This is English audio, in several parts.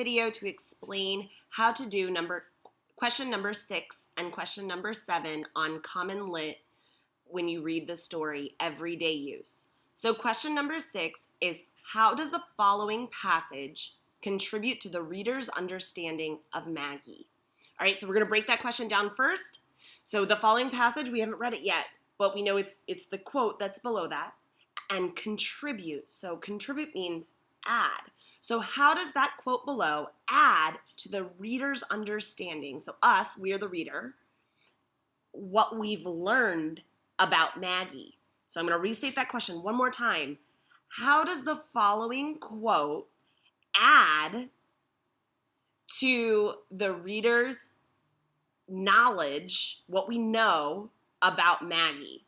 video to explain how to do question number 6 and question number 7 on CommonLit when you read the story Everyday Use. So question number 6 is, how does the following passage contribute to the reader's understanding of Maggie? All right, so we're going to break that question down first. So the following passage, we haven't read it yet, but we know it's the quote that's below that. And contribute. So contribute means add. So how does that quote below add to the reader's understanding? So us, we are the reader, what we've learned about Maggie. So I'm going to restate that question one more time. How does the following quote add to the reader's knowledge, what we know about Maggie?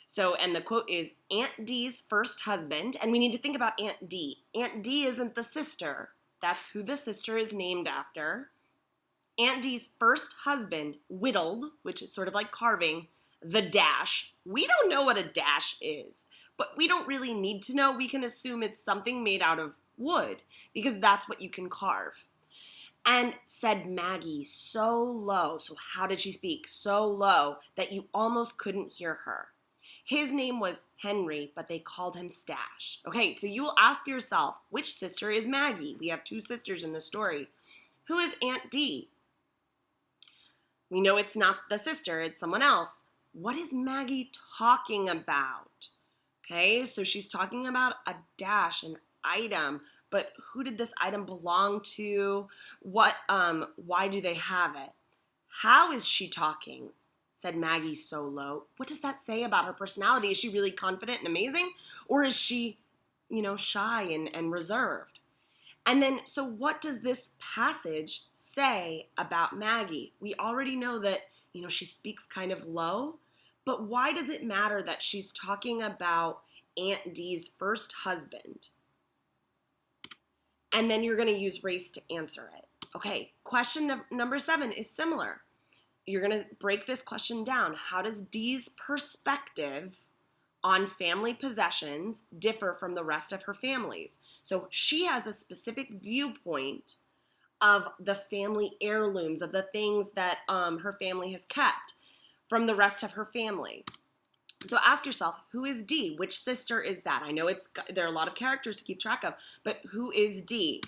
So, and the quote is Aunt Dee's first husband, and we need to think about Aunt Dee. Aunt Dee isn't the sister. That's who the sister is named after. Aunt Dee's first husband whittled, which is sort of like carving, the dash. We don't know what a dash is, but we don't really need to know. We can assume it's something made out of wood because that's what you can carve. And said Maggie so low. So how did she speak? So low that you almost couldn't hear her. His name was Henry, but they called him Stash. Okay, so you will ask yourself, which sister is Maggie? We have 2 sisters in the story. Who is Aunt Dee? We know it's not the sister, it's someone else. What is Maggie talking about? Okay, so she's talking about a dash, an item, but who did this item belong to? Why do they have it? How is she talking? Said Maggie so low. What does that say about her personality? Is she really confident and amazing? Or is she, shy and reserved? And then, so what does this passage say about Maggie? We already know that, she speaks kind of low, but why does it matter that she's talking about Aunt Dee's first husband? And then you're going to use race to answer it. Okay, question number 7 is similar. You're going to break this question down. How does Dee's perspective on family possessions differ from the rest of her family's? So she has a specific viewpoint of the family heirlooms, of the things that her family has kept from the rest of her family. So ask yourself, who is Dee? Which sister is that? I know there are a lot of characters to keep track of, but who is Dee?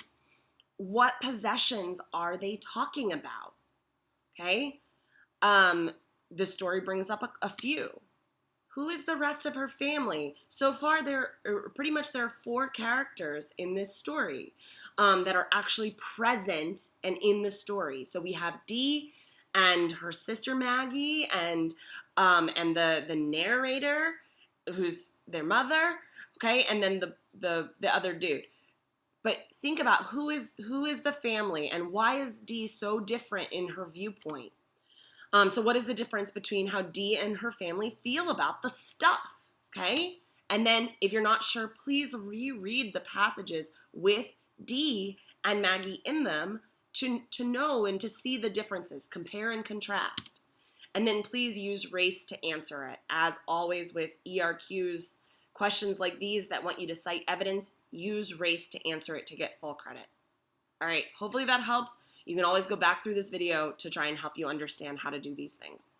What possessions are they talking about? Okay? The story brings up a few. Who is the rest of her family? So far, there are 4 characters in this story that are actually present and in the story. So we have Dee and her sister Maggie and the narrator, who's their mother, okay, and then the other dude. But think about who is the family and why is Dee so different in her viewpoint? So what is the difference between how Dee and her family feel about the stuff, okay? And then if you're not sure, please reread the passages with Dee and Maggie in them to know and to see the differences, compare and contrast. And then please use race to answer it. As always with ERQs, questions like these that want you to cite evidence, use race to answer it to get full credit. All right, hopefully that helps. You can always go back through this video to try and help you understand how to do these things.